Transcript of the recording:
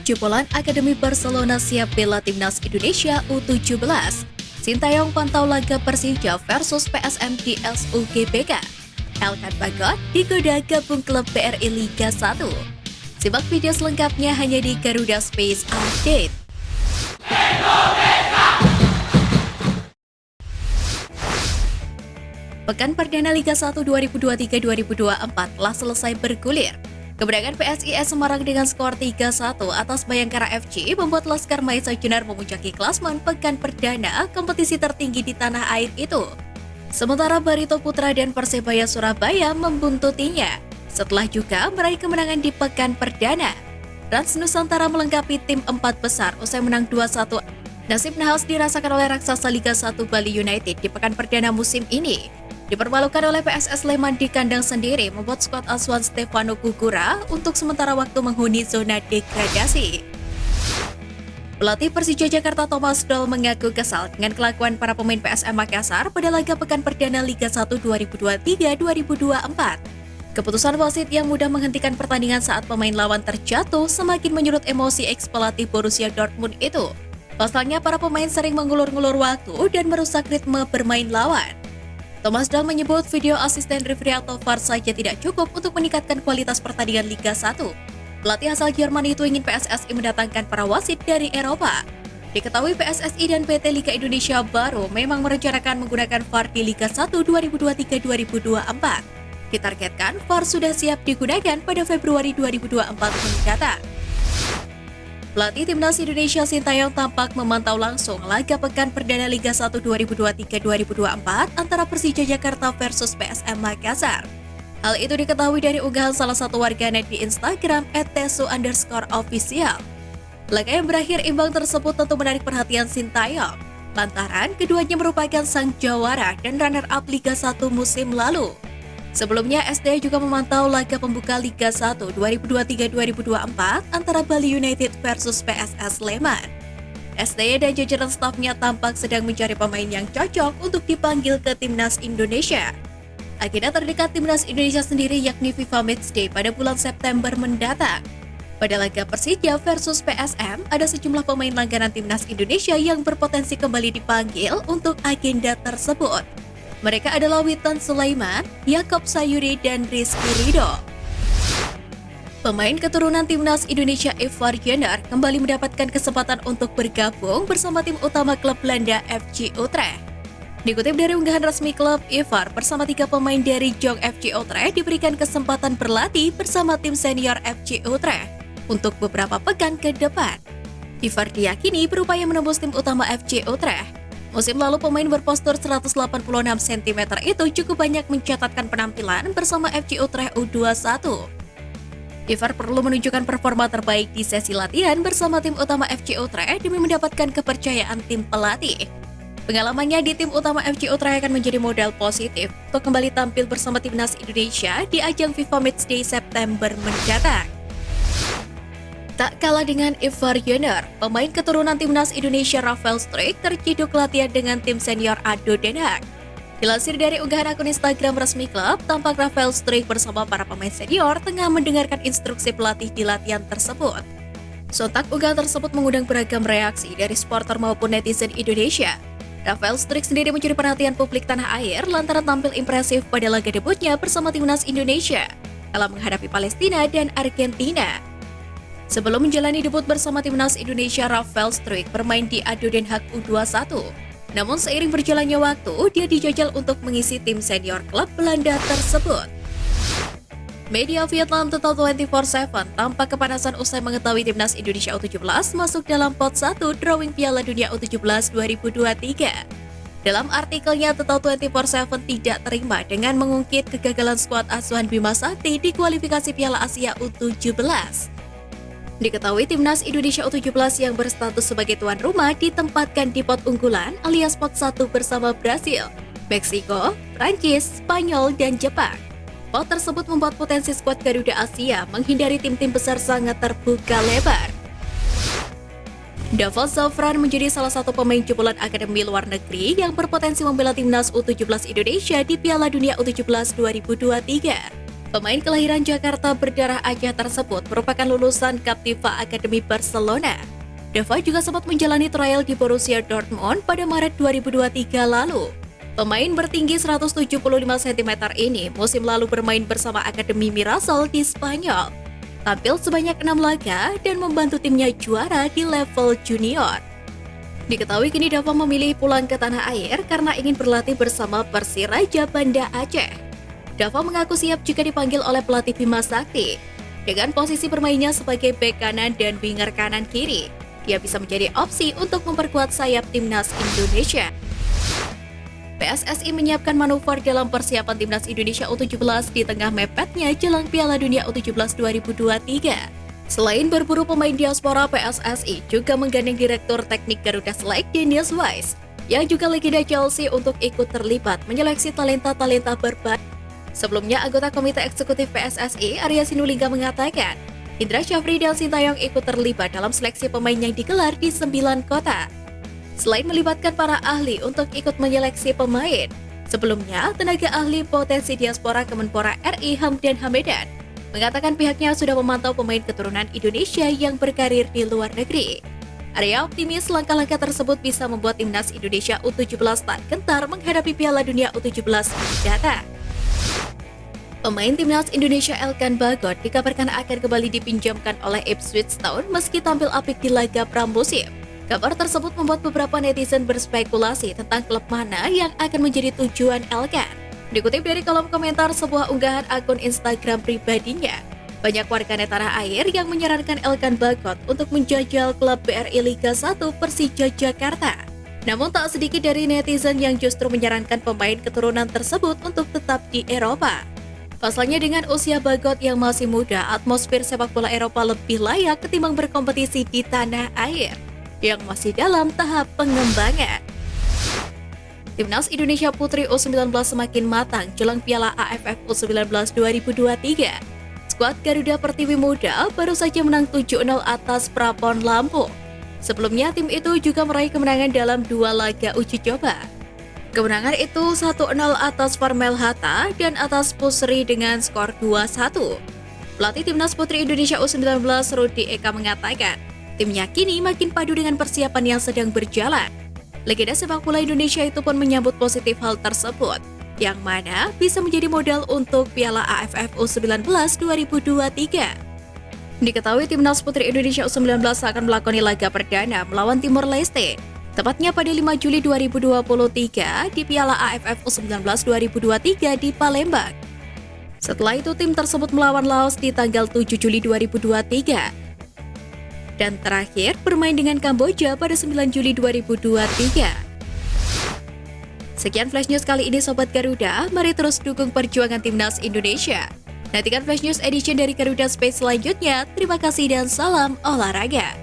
Jebolan Akademi Barcelona siap bela timnas Indonesia U17. Sintayong pantau laga Persija versus PSM di SUGBK. Elkan Bagot digoda gabung klub BRI Liga 1. Simak video selengkapnya hanya di Garuda Space Update. Pekan Perdana Liga 1 2023-2024 telah selesai bergulir. Kemenangan PSIS Semarang dengan skor 3-1 atas Bayangkara FC membuat Laskar Mahesa Jenar memuncaki klasmen pekan perdana kompetisi tertinggi di tanah air itu. Sementara Barito Putra dan Persebaya Surabaya membuntutinya setelah juga meraih kemenangan di pekan perdana. Rans Nusantara melengkapi tim 4 besar usai menang 2-1. Nasib nahas dirasakan oleh raksasa Liga 1 Bali United di pekan perdana musim ini. Dipermalukan oleh PSS Sleman di kandang sendiri membuat skuad asuhan Stefano Gugura untuk sementara waktu menghuni zona degradasi. Pelatih Persija Jakarta Thomas Doll mengaku kesal dengan kelakuan para pemain PSM Makassar pada laga pekan perdana Liga 1 2023-2024. Keputusan wasit yang mudah menghentikan pertandingan saat pemain lawan terjatuh semakin menyurut emosi ex-pelatih Borussia Dortmund itu. Pasalnya para pemain sering mengulur-ngulur waktu dan merusak ritme bermain lawan. Thomas Doll menyebut video asisten referee atau VAR saja tidak cukup untuk meningkatkan kualitas pertandingan Liga 1. Pelatih asal Jerman itu ingin PSSI mendatangkan para wasit dari Eropa. Diketahui PSSI dan PT Liga Indonesia baru memang merencanakan menggunakan VAR di Liga 1 2023-2024. Ditargetkan VAR sudah siap digunakan pada Februari 2024 mendatang. Pelatih Timnas Indonesia Sintayong tampak memantau langsung laga pekan perdana Liga 1 2023-2024 antara Persija Jakarta versus PSM Makassar. Hal itu diketahui dari unggahan salah satu warganet di Instagram @tesu_official. Laga yang berakhir imbang tersebut tentu menarik perhatian Sintayong, lantaran keduanya merupakan sang jawara dan runner-up Liga 1 musim lalu. Sebelumnya, SDA juga memantau laga pembuka Liga 1 2023-2024 antara Bali United versus PSS Sleman. SDA dan jajaran stafnya tampak sedang mencari pemain yang cocok untuk dipanggil ke Timnas Indonesia. Agenda terdekat Timnas Indonesia sendiri yakni FIFA Matchday pada bulan September mendatang. Pada laga Persija versus PSM, ada sejumlah pemain langganan Timnas Indonesia yang berpotensi kembali dipanggil untuk agenda tersebut. Mereka adalah Witan Sulaiman, Yakob Sayuri, dan Rizky Ridho. Pemain keturunan Timnas Indonesia Ivar Jenner kembali mendapatkan kesempatan untuk bergabung bersama tim utama klub Belanda FC Utrecht. Dikutip dari unggahan resmi klub, Ivar bersama 3 pemain dari Jong FC Utrecht diberikan kesempatan berlatih bersama tim senior FC Utrecht untuk beberapa pekan ke depan. Ivar diyakini berupaya menembus tim utama FC Utrecht. Musim lalu pemain berpostur 186 cm itu cukup banyak mencatatkan penampilan bersama FC Utrecht U21. Ivar perlu menunjukkan performa terbaik di sesi latihan bersama tim utama FC Utrecht demi mendapatkan kepercayaan tim pelatih. Pengalamannya di tim utama FC Utrecht akan menjadi modal positif untuk kembali tampil bersama Timnas Indonesia di ajang FIFA Matchday September mendatang. Tak kalah dengan Ivar Jenner, pemain keturunan Timnas Indonesia Rafael Struijk terciduk latihan dengan tim senior ADO Den Haag. Dilansir dari unggahan akun Instagram resmi klub, tampak Rafael Struijk bersama para pemain senior tengah mendengarkan instruksi pelatih di latihan tersebut. Sontak unggahan tersebut mengundang beragam reaksi dari supporter maupun netizen Indonesia. Rafael Struijk sendiri mencuri perhatian publik tanah air lantaran tampil impresif pada laga debutnya bersama Timnas Indonesia dalam menghadapi Palestina dan Argentina. Sebelum menjalani debut bersama Timnas Indonesia, Rafael Struijk bermain di ADO Den Haag U21. Namun seiring berjalannya waktu, dia dijajal untuk mengisi tim senior klub Belanda tersebut. Media Vietnam Total 24/7 tampak kepanasan usai mengetahui Timnas Indonesia U17 masuk dalam pot 1 drawing Piala Dunia U17 2023. Dalam artikelnya, Total 24/7 tidak terima dengan mengungkit kegagalan skuad asuhan Bima Sakti di kualifikasi Piala Asia U17. Diketahui Timnas Indonesia U17 yang berstatus sebagai tuan rumah ditempatkan di pot unggulan alias pot 1 bersama Brasil, Meksiko, Prancis, Spanyol, dan Jepang. Pot tersebut membuat potensi skuad Garuda Asia menghindari tim-tim besar sangat terbuka lebar. Davos Zafran menjadi salah satu pemain jebolan akademi luar negeri yang berpotensi membela Timnas U17 Indonesia di Piala Dunia U17 2023. Pemain kelahiran Jakarta berdarah Aceh tersebut merupakan lulusan Captiva Academy Barcelona. Dava juga sempat menjalani trial di Borussia Dortmund pada Maret 2023 lalu. Pemain bertinggi 175 cm ini musim lalu bermain bersama Akademi Mirasol di Spanyol. Tampil sebanyak 6 laga dan membantu timnya juara di level junior. Diketahui kini Dava memilih pulang ke tanah air karena ingin berlatih bersama Persiraja Banda Aceh. Dava mengaku siap jika dipanggil oleh pelatih Bima Sakti. Dengan posisi bermainnya sebagai bek kanan dan winger kanan kiri, dia bisa menjadi opsi untuk memperkuat sayap timnas Indonesia. PSSI menyiapkan manuver dalam persiapan timnas Indonesia U17 di tengah mepetnya jelang Piala Dunia U17 2023. Selain berburu pemain diaspora, PSSI juga menggandeng Direktur Teknik Garuda Select Dennis Wise, yang juga legenda Chelsea untuk ikut terlibat menyeleksi talenta-talenta berbakat. Sebelumnya, anggota Komite Eksekutif PSSI, Arya Sinulinga mengatakan, Indra Syafri dan Sintayong ikut terlibat dalam seleksi pemain yang digelar di 9 kota. Selain melibatkan para ahli untuk ikut menyeleksi pemain, sebelumnya tenaga ahli potensi diaspora Kemenpora RI Hamdan Hamedan mengatakan pihaknya sudah memantau pemain keturunan Indonesia yang berkarir di luar negeri. Arya optimis langkah-langkah tersebut bisa membuat timnas Indonesia U17 tak gentar menghadapi Piala Dunia U17 mendatang. Pemain timnas Indonesia Elkan Bagot dikabarkan akan kembali dipinjamkan oleh Ipswich Town meski tampil apik di laga pramusim. Kabar tersebut membuat beberapa netizen berspekulasi tentang klub mana yang akan menjadi tujuan Elkan. Dikutip dari kolom komentar sebuah unggahan akun Instagram pribadinya, banyak warganet tanah air yang menyarankan Elkan Bagot untuk menjajal klub BRI Liga 1 Persija Jakarta. Namun tak sedikit dari netizen yang justru menyarankan pemain keturunan tersebut untuk tetap di Eropa. Pasalnya dengan usia Bagot yang masih muda, atmosfer sepak bola Eropa lebih layak ketimbang berkompetisi di tanah air yang masih dalam tahap pengembangan. Timnas Indonesia Putri U19 semakin matang jelang Piala AFF U19 2023. Skuad Garuda Pertiwi Muda baru saja menang 7-0 atas Prapon Lampung. Sebelumnya tim itu juga meraih kemenangan dalam 2 laga uji coba. Kemenangan itu 1-0 atas Farmel Hatta dan atas Pusri dengan skor 2-1. Pelatih Timnas Putri Indonesia U19 Rudi Eka mengatakan, timnya kini makin padu dengan persiapan yang sedang berjalan. Legenda sepak bola Indonesia itu pun menyambut positif hal tersebut, yang mana bisa menjadi modal untuk Piala AFF U19 2023. Diketahui Timnas Putri Indonesia U19 akan melakoni laga perdana melawan Timor Leste, tepatnya pada 5 Juli 2023 di Piala AFF U19 2023 di Palembang. Setelah itu tim tersebut melawan Laos di tanggal 7 Juli 2023. Dan terakhir bermain dengan Kamboja pada 9 Juli 2023. Sekian Flash News kali ini Sobat Garuda, mari terus dukung perjuangan Timnas Indonesia. Nantikan Flash News Edition dari Garuda Space selanjutnya. Terima kasih dan salam olahraga.